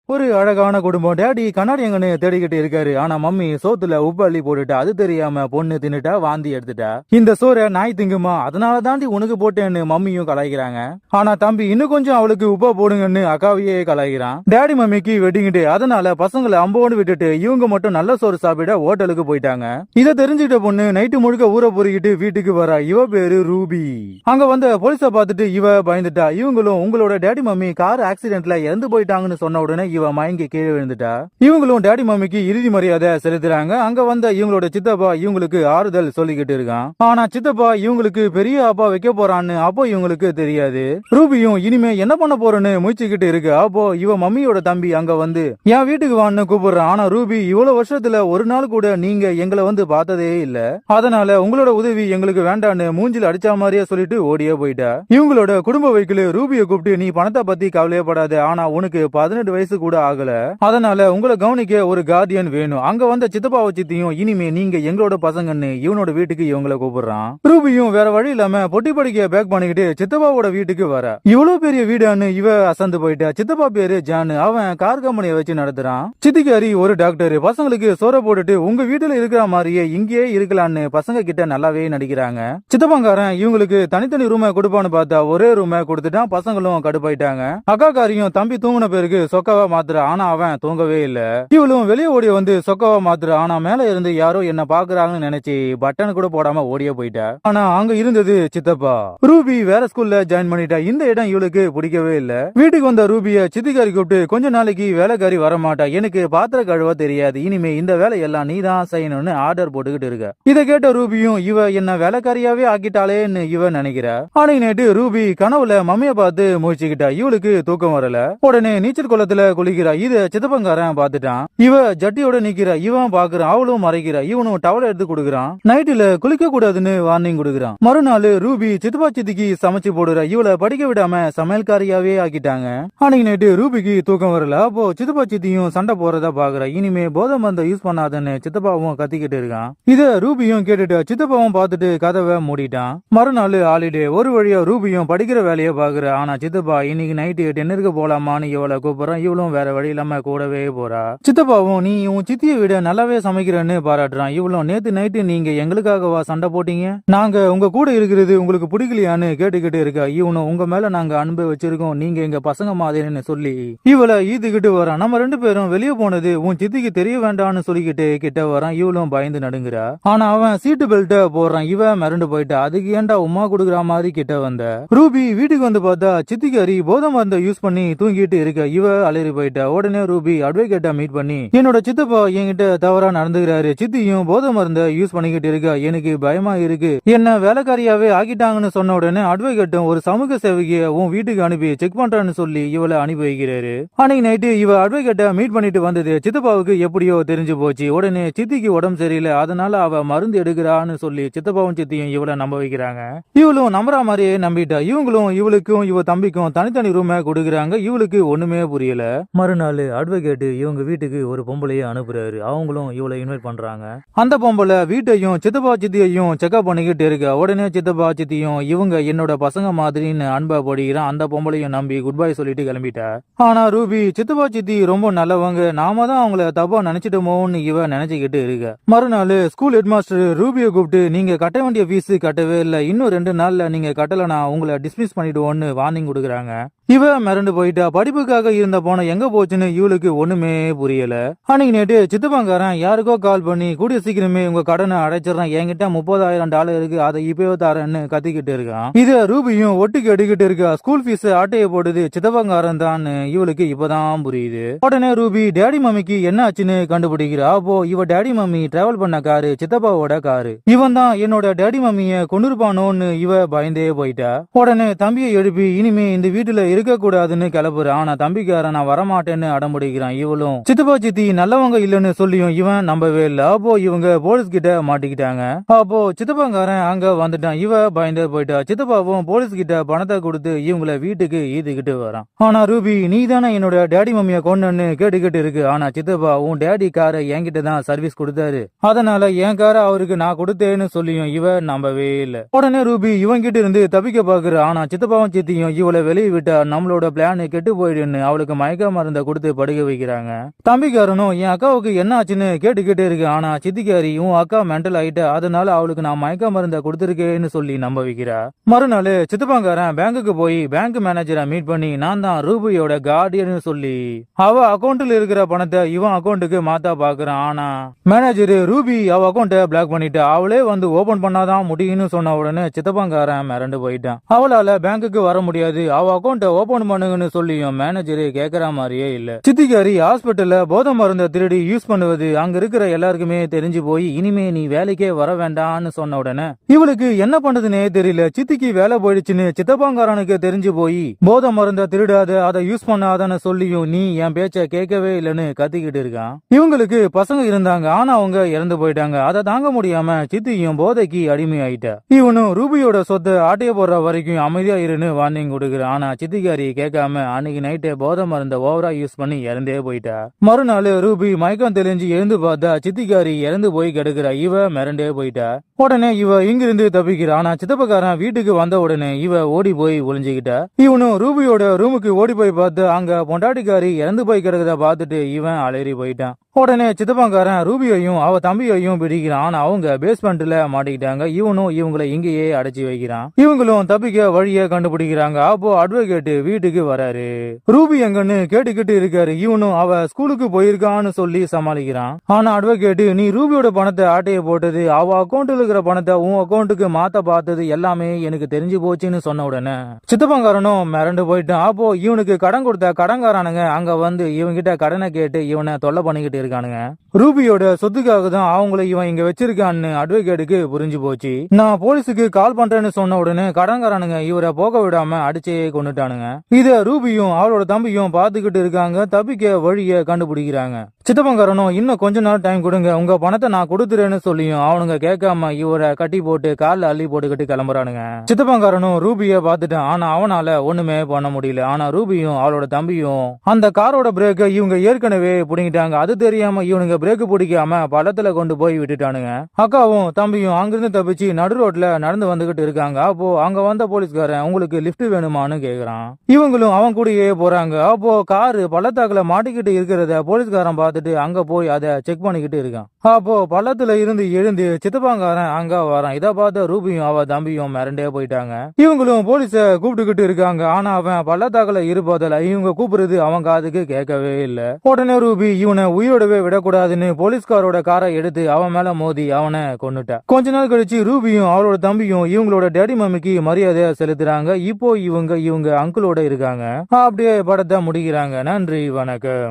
ஒரு அழகான குடும்பம். டாடி கண்ணாடி எங்கன்னு தேடிக்கிட்டு இருக்காரு. ஆனா மம்மி சோத்துல உப்பு அள்ளி போட்டுட்டா. அது தெரியாம பொண்ணு தின்னுட்டா, வாந்தி எடுத்துட்டா. இந்த சோற நாய் திங்குமா, அதனால தாண்டி உனக்கு போட்டேன்னு மம்மியும் கலாய்க்கிறாங்க. ஆனா தம்பி இன்னும் கொஞ்சம் அவளுக்கு உப்பா போடுங்கன்னு அக்காவையே கலாய்க்கிறான். டாடி மம்மிக்கு வெட்டிங் டே, அதனால பசங்களை அம்போன்னு விட்டுட்டு இவங்க மட்டும் நல்ல சோறு சாப்பிட ஹோட்டலுக்கு போயிட்டாங்க. இதை தெரிஞ்சுக்கிட்ட பொண்ணு நைட்டு முழுக்க ஊற பொறுக்கிட்டு வீட்டுக்கு வரா. இவ பேரு ரூபி. அங்க வந்த போலீஸ பார்த்துட்டு இவ பயந்துட்டா. இவங்களும் உங்களோட டாடி மம்மி கார் ஆக்சிடென்ட்ல இறந்து போயிட்டாங்கன்னு சொன்ன உடனே இவ மயங்கி கீழே விழுந்துட்டா. இவங்களும் டாடி மம்மிக்கு இறுதி மரியாதை செலுத்துறாங்க. அங்க வந்த இவங்களோட சித்தப்பா இவங்களுக்கு ஆறுதல் சொல்லிக்கிட்டு இருக்கான். ஆனா சித்தப்பா இவங்களுக்கு பெரிய அப்பா வைக்க போறான்னு அப்போ இவங்களுக்கு தெரியாது. ரூபியும் இனிமே என்ன பண்ண போறேன்னு முயற்சிக்கிட்டு இருக்கு. அப்போ இவ மம்மியோட தம்பி அங்க வந்து என் வீட்டுக்கு வான்னு கூப்பிடுறான். ஆனா ரூபி இவ்வளவு வருஷத்துல ஒரு நாள் கூட நீங்க எங்களை வந்து பார்த்ததே இல்ல, அதனால உங்களோட உதவி எங்களுக்கு வேண்டான்னு மூஞ்சில அடிச்சா மாதிரியே சொல்லிட்டு ஓடியே போயிட்டா. இவங்களோட குடும்ப வைக்கல ரூபியை கூப்பிட்டு நீ பணத்தை பத்தி கவலையப்படாத, ஆனா உனக்கு 18 வயசு கூட ஆகல, அதனால உங்களை கவனிக்க ஒரு கார்டியன் வேணும். அங்க வந்த சித்தப்பாவை சித்தியும் இனிமே நீங்க எங்களோட பசங்கன்னு இவனோட வீட்டுக்கு இவங்களை கூப்பிடுறான். ரூபியும் வேற வழி இல்லாம பொட்டி படிக்க பேக் பண்ணிக்கிட்டு சித்தப்பாவோட வீட்டுக்கு வர. இவ்வளவு பெரிய வீடான்னு இவ அசந்து போயிட்டா. சித்தப்பா பேரு ஜானு, அவன் கார் கம்பெனியை வச்சு நடத்துறான். சித்திகாரி ஒரு டாக்டர். பசங்களுக்கு சோற போட்டுட்டு உங்க வீட்டுல இருக்கிற மாதிரியே இங்கேயே இருக்கலான்னு பசங்க கிட்ட நல்லாவே நடிக்கிறாங்க. சித்தப்பாங்காரன் இவங்களுக்கு தனித்தனி ரூமை கொடுப்பான்னு பார்த்தா ஒரே ரூமை கொடுத்துட்டான். பசங்களும் கடுப்பாயிட்டாங்க. அக்காக்காரியும் தம்பி தூங்கின பேருக்கு சொக்காவா மாத்துறா. ஆனா அவன் தூங்கவே இல்ல. இவளும் வெளியே ஓடி வந்து சொக்காவா மாத்துறா. ஆனா மேல இருந்து யாரோ என்ன பாக்குறாங்கன்னு நினைச்சு பட்டன் கூட போடாம ஓடியே போயிட்டா. ஆனா அங்க இருந்தது சித்தப்பா. ரூபி வேற ஸ்கூல்ல ஜாயின் பண்ணிட்டா. இந்த இடம் இவளுக்கு பிடிக்கவே இல்ல. வீட்டுக்கு வந்த ரூபிய சித்திகாரி கூப்பிட்டு கொஞ்ச நாளைக்கு வேலைக்காரி வரமாட்டா, எனக்கு பாத்திர கழுவ தெரியாது, இனிமே இந்த வேலையெல்லாம் நீ தான் செய்யணும்னு ஆர்டர் போட்டுக்கிட்டு இருக்க. இதை கேட்ட ரூபியும் இவ என்ன வேலைக்காரியாவே ஆக்கிட்டாளேன்னு இவ நினைக்கிறா. அன்னைக்கு நைட்டு ரூபி கனவுல மம்மிய பார்த்து முழிச்சுக்கிட்டா. இவளுக்கு தூக்கம் வரல. உடனே நீச்சல் குளத்துல குளிக்கிறா. இத சித்தப்பங்காரன் பாத்துட்டான். இவ ஜட்டியோட நிக்கிறா. இவன் பாக்குறான். அவளும் மறைக்கிறா. இவனும் டவல் எடுத்து கொடுக்குறான். நைட்டுல குளிக்க கூடாதுன்னு வார்னிங் கொடுக்குறான். மறுநாள் ரூபி சித்தப்பா சித்திக்கு சமைச்சு போடுறா. இவளை படிக்க விடாம சமையல்காரியாவே ஆக்கிட்டாங்க. அன்னைக்கு நைட்டு ரூபிக்கு தூக்கம் வரல. அப்போ சித்தப்பா சித்தியும் சண்டை போறதா பாக்குறா. இனிமே போதை மருந்தை யூஸ் பண்ணாதன்னு சித்தப்பாவும் கத்திக்கிட்டு இருக்கான். இத ரூபியும் கேட்டுட்டு சித்தப்பாவும் பார்த்துட்டு கதவை மூடிட்டான். மறுநாள் ஹாலிடே. ஒரு வழியா ரூபியும் படிக்கிற வேலையை பாக்குற. ஆனா சித்தப்பா இன்னைக்கு நைட்டு டின்னருக்கு போலாமான்னு இவளை கூப்பிடுறான். இவளும் வேற வழி இல்லாம கூடவே போறா. சித்தப்பாவும் நீ உன் சித்தியை விட நல்லாவே சமைக்கிறேன்னு பாராட்டுறான். இவளும் நேத்து நைட்டு நீங்க எங்களுக்காகவா சண்டை போட்டீங்க, நாங்க உங்க கூட இருக்கிறது உங்களுக்கு பிடிக்கலையான்னு கேட்டுக்கிட்டு இருக்கா. இவனும் உங்க மேல நாங்க அன்பு வச்சிருக்கோம், நீங்க எங்க பசங்க மாதிரின்னு சொல்லி இவளை ஈதுகிட்டு வரான். நம்ம ரெண்டு பேரும் வெளியே போனது உன் சித்திக்கு தெரிய வேண்டாம்னு சொல்லிக்கிட்டு கிட்ட வரான். இவளும் பயந்து நடுங்குறா. ஆனா அவன் சீட்டு பெல்ட்ட போடுறான். இவ மிரண்டு போயிட்டா. அதுக்கு ஏன்டா உமா குடுக்குற மாதிரி கிட்ட வந்த. ரூபி வீட்டுக்கு வந்து பார்த்தா சித்திகாரி போதை மருந்தை யூஸ் பண்ணி தூங்கிட்டு இருக்க. இவ அலறி போயிட்டா. உடனே ரூபி அட்வொகேட்டை மீட் பண்ணி என்னோட சித்தப்பா என்கிட்ட தவறா நடந்துக்கிறாரு, சித்தியும் போதை மருந்தை யூஸ் பண்ணிக்கிட்டு இருக்கா, எனக்கு பயமா இருக்கு, என்ன வேலைக்காரியாவே ஆக்கிட்டாங்கன்னு சொன்ன உடனே அட்வொகேட்டும் ஒரு சமூக சேவையை உன் வீட்டுக்கு அனுப்பி செக் பண்றான்னு சொல்லி இவளை அனுப்பி வைக்கிறாரு. அன்னைக்கு நைட்டு இவ அட்வொகேட்டை மீட் பண்ணிட்டு வந்தது சித்தப்பாவுக்கு எப்படியோ தெரிஞ்சு போச்சு. உடனே சித்திக்கு உடம்பு சரியில்லை, அதனால அவ மருந்து எடுக்கிறான்னு சொல்லி சித்தப்பாவும் சித்தியும் இவளை நம்ப வைக்கிறாங்க. இவளும் நம்புற மாதிரியே நம்பிட்டா. இவங்களும் இவளுக்கும் இவ தம்பிக்கும் தனித்தனி ரூமை கொடுக்குறாங்க. இவளுக்கு ஒண்ணுமே புரியல. மறுநாள் அட்வொகேட் இவங்க வீட்டுக்கு ஒரு பொம்பளையை அனுப்புறாரு. அவங்களும் இவளை இன்வைட் பண்றாங்க. அந்த பொம்பளை வீட்டையும் சித்தப்பா சித்தியையும் செக்அப் பண்ணிக்கிட்டு இருக்க. உடனே சித்தப்பா சித்தியும் இவங்க என்னோட பசங்க மாதிரின்னு அன்பா படிக்கிறான். அந்த பொம்பளையும் நம்பி குட் பை சொல்லிட்டு கிளம்பிட்டா. ஆனா ரூபி சித்தப்பா சித்தி ரொம்ப நல்லவங்க, நாம தான் அவங்கள தப்பா நினைச்சிட்டோமோன்னு இவ நினைச்சுக்கிட்டு இருக்க. மறுநாள் ஸ்கூல் ஹெட் மாஸ்டர் ரூபியை கூப்பிட்டு நீங்க கட்ட வேண்டிய ஃபீஸ் கட்டவே இல்லை, இன்னும் 2 நாள்ல நீங்க கட்டலனா உங்களை டிஸ்மிஸ் பண்ணிடுவோன்னு வார்னிங் கொடுக்குறாங்க. இவ மிரண்டு போயிட்டா. படிப்புக்காக இருந்த போன எங்க போச்சுன்னு இவளுக்கு ஒண்ணுமே புரியல. அன்னைக்கு நேற்று சித்தப்பாங்காரன் யாருக்கோ கால் பண்ணி கூடிய சீக்கிரமே உங்க கடனை அடைச்சிடறேன், என்கிட்ட $30,000 இருக்கு, அதை இப்பவே தரேன்னு கத்திக்கிட்டு இருக்கான். இத ரூபியும் ஒட்டுக்கு அடிக்கிட்டு இருக்கா. ஸ்கூல் ஃபீஸ் ஆட்டையை போடுது சித்தப்பாங்காரன் தான் இவளுக்கு இப்பதான் புரியுது. உடனே ரூபி டேடி மம்மிக்கு என்ன ஆச்சுன்னு கண்டுபிடிக்கிறா. அப்போ இவ டேடி மம்மி டிராவல் பண்ண காரு சித்தப்பாவோட காரு. இவன் தான் என்னோட டேடி மம்மிய கொண்டிருப்பானோன்னு இவ பயந்தே போயிட்டா. உடனே தம்பியை எழுப்பி இனிமே இந்த வீட்டுல இருக்க கூடாதுன்னு கிளப்புறான். ஆனா தம்பிக்காரன் நான் வரமாட்டேன்னு அடம்பிடிக்கிறான். இவளும் சித்தப்பா சித்தி நல்லவங்க இல்லன்னு சொல்லியும் இவன் நம்பவே இல்ல. அப்போ இவங்க போலீஸ் கிட்ட மாட்டிக்கிட்டாங்க. அப்போ சித்தப்பாங்காரன் அங்க வந்துட்டான். இவ பயந்தே போயிட்டா. சித்தப்பாவும் போலீஸ் கிட்ட பணத்தை கொடுத்து இவங்கள வீட்டுக்கு ஈதுகிட்டு வரான். ஆனா ரூபி நீ தானே என்னோட டேடி மம்மிய கொண்டுன்னு கேட்டுக்கிட்டு இருக்கு. ஆனா சித்தப்பா உன் டேடி காரை என்கிட்ட தான் சர்வீஸ் கொடுத்தாரு, அதனால என் காரை அவருக்கு நான் கொடுத்தேன்னு சொல்லியும் இவ நம்பவே இல்ல. உடனே ரூபி இவன் கிட்ட இருந்து தப்பிக்க பாக்குற. ஆனா சித்தப்பாவும் சித்தியும் இவளை வெளியே விட்டா நம்மளோட பிளான் கெட்டு போயிடுன்னு அவளுக்கு மயக்க மருந்தை கொடுத்து படுக்க வைக்கிறாங்க. தம்பிக்காரனும் என் அக்காவுக்கு என்ன ஆச்சுன்னு கேட்டுக்கிட்டே இருக்கு. ஆனா சித்திக்காரி உன் அக்கா மென்டல் ஆயிட்ட, அதனால அவளுக்கு நான் மயக்க மருந்தை கொடுத்துருக்கேன்னு சொல்லி நம்ப வைக்கிறா. மறுநாள் சித்தப்பாங்காரன் பேங்குக்கு போய் பேங்க் மேனேஜரை மீட் பண்ணி நான் தான் ரூபியோட கார்டியன்னு சொல்லி அவ அக்கௌண்ட்ல இருக்கிற பணத்தை இவன் அக்கௌண்ட்டுக்கு மாத்தா பாக்குறான். ஆனா மேனேஜர் ரூபி அவ அக்கௌண்ட்டை பிளாக் பண்ணிட்டு அவளே வந்து ஓபன் பண்ணாதான் முடியும்னு சொன்ன உடனே சித்தப்பாங்காரன் மிரண்டு போயிட்டான். அவளால பேங்குக்கு வர முடியாது, அவ அக்கௌண்ட்டை ஓபன் பண்ணுங்கன்னு சொல்லியும் மேனேஜர் கேக்குற மாதிரியே இல்ல. சித்திகாரி ஹாஸ்பிட்டல்ல போதை மருந்தை திருடி யூஸ் பண்ணுவது அங்க இருக்கிற எல்லாருக்குமே தெரிஞ்சு போய் இனிமே நீ வேலைக்கே வர வேண்டாம்னு சொன்ன உடனே இவளுக்கு என்ன பண்றதுன்னே தெரியல. சித்திக்கு வேலை போயிடுச்சுன்னு சித்தப்பாங்காரனுக்கு தெரிஞ்சு போய் போதை மருந்தை திருடாத, அதை யூஸ் பண்ணாதன்னு சொல்லியும் நீ என் பேச்ச கேட்கவே இல்லைன்னு கத்திக்கிட்டு இருக்கான். இவங்களுக்கு பசங்க இருந்தாங்க, ஆனா அவங்க இறந்து போயிட்டாங்க. அதை தாங்க முடியாம சித்தியும் போதைக்கு அடிமையாயிட்டா. இவனும் ரூபியோட சொத்தை ஆட்டைய போடுற வரைக்கும் அமைதியா இருன்னு வார்னிங் கொடுக்குறான். ஆனா சித்திகாரி கேட்காம அன்னைக்கு நைட்டே போதை மருந்தை ஓவரா யூஸ் பண்ணி இறந்தே போயிட்டா. மறுநாள் ரூபி மயக்கம் தெளிஞ்சு எழுந்து பார்த்தா சித்திகாரி இறந்து போய் கிடக்குறா. இவ மிரண்டே போயிட்டா. உடனே இவ இங்கிருந்து தப்பிக்கிறா. ஆனா சித்தப்பக்காரன் வீட்டுக்கு வந்த உடனே இவ ஓடி போய் ஒளிஞ்சுக்கிட்டா. இவனும் ரூபியோட ரூமுக்கு ஓடி போய் பார்த்து அங்க பொண்டாட்டிக்காரி இறந்து போய் கிடக்குறத பார்த்துட்டு இவன் அலறி போயிட்டான். உடனே சித்தப்பாங்காரன் ரூபியையும் அவ தம்பியையும் பிடிக்கிறான். அவங்க பேஸ்மெண்ட்ல மாட்டிக்கிட்டாங்க. இவனும் இவங்களை இங்கேயே அடைச்சி வைக்கிறான். இவங்களும் தப்பிக்க வழிய கண்டுபிடிக்கிறாங்க. அப்போ அட்வொகேட் வீட்டுக்கு வராரு. ரூபி எங்கன்னு கேட்டுக்கிட்டு இருக்காரு. இவனும் அவ ஸ்கூலுக்கு போயிருக்கான்னு சொல்லி சமாளிக்கிறான். ஆனா அட்வொகேட் நீ ரூபியோட பணத்தை ஆட்டைய போட்டது, அவ அக்கௌண்ட்ல இருக்கிற பணத்தை உன் அக்கௌண்ட்டுக்கு மாத்த பார்த்தது எல்லாமே எனக்கு தெரிஞ்சு போச்சுன்னு சொன்ன உடனே சித்தப்பாங்காரனும் மிரண்டு போயிட்டான். அப்போ இவனுக்கு கடன் கொடுத்த கடன்காரானுங்க அங்க வந்து இவன்கிட்ட கடனை கேட்டு இவனை தொல்லை பண்ணிக்கிட்டு இருக்கானுங்க. ரூபியோட சொத்துக்காக தான் அவங்களை இவன் இங்க வச்சிருக்கான்னு அட்வொகேட்டுக்கு புரிஞ்சு போச்சு. நான் போலீஸுக்கு கால் பண்றேன்னு சொன்ன உடனே கடன்காரனுங்க இவரை போக விடாம அடிச்சே கொண்டுட்டானுங்க. இத ரூபியும் அவளோட தம்பியும் பாத்துக்கிட்டு இருக்காங்க. தப்பிக்க வழிய கண்டுபிடிக்கிறாங்க. சித்தப்பங்காரனும் இன்னும் கொஞ்ச நாள் டைம் கொடுங்க, உங்க பணத்தை நான் கொடுத்துறேன்னு சொல்லியும் அவனுங்க கேட்காம இவரை கட்டி போட்டு கால்ல அள்ளி போட்டுக்கிட்டு கிளம்புறானுங்க. சித்தப்பங்காரனும் ரூபிய பாத்துட்டான். ஆனா அவனால ஒண்ணுமே பண்ண முடியல. ஆனா ரூபியும் அவளோட தம்பியும் அந்த காரோட பிரேக்க இவங்க ஏற்கனவே புடிங்கிட்டாங்க. அது தெரியாம இவனுங்க பிரேக் பிடிக்காம பள்ளத்துல கொண்டு போய் விட்டுட்டானுங்க. அக்காவும் தம்பியும் அங்கிருந்து தப்பிச்சு நடு ரோட்ல நடந்து வந்துகிட்டு இருக்காங்க. அப்போ அங்க வந்த போலீஸ்காரன் உங்களுக்கு லிப்ட் வேணுமான்னு கேக்குறான். இவங்களும் அவன் கூடயே போறாங்க. அப்போ காரு பள்ளத்தாக்குல மாட்டிக்கிட்டு இருக்கிறத போலீஸ்காரன் பார்த்துட்டு அங்க போய் அதை செக் பண்ணிக்கிட்டு இருக்கான். அப்போ பள்ளத்துல இருந்து எழுந்து சித்தப்பாங்காரன் அங்க வரான். இதை பார்த்த ரூபியும் அவ தம்பியும் மிரண்டே போயிட்டாங்க. இவங்களும் போலீஸ கூப்பிட்டுக்கிட்டு இருக்காங்க. ஆனா அவன் பள்ளத்தாக்குல இருப்பதில் இவங்க கூப்பிடுறது அவன் காதுக்கு கேட்கவே இல்ல. உடனே ரூபி இவனை உயிரோடவே விடக்கூடாதுன்னு போலீஸ்காரோட காரை எடுத்து அவன் மேல மோதி அவனை கொன்னுட்டா. கொஞ்ச நாள் கழிச்சு ரூபியும் அவளோட தம்பியும் இவங்களோட டேடி மம்மிக்கு மரியாதை செலுத்துறாங்க. இப்போ இவங்க அங்கிளோட இருக்காங்க. அப்படியே படத்தை முடிக்கிறாங்க. நன்றி, வணக்கம்.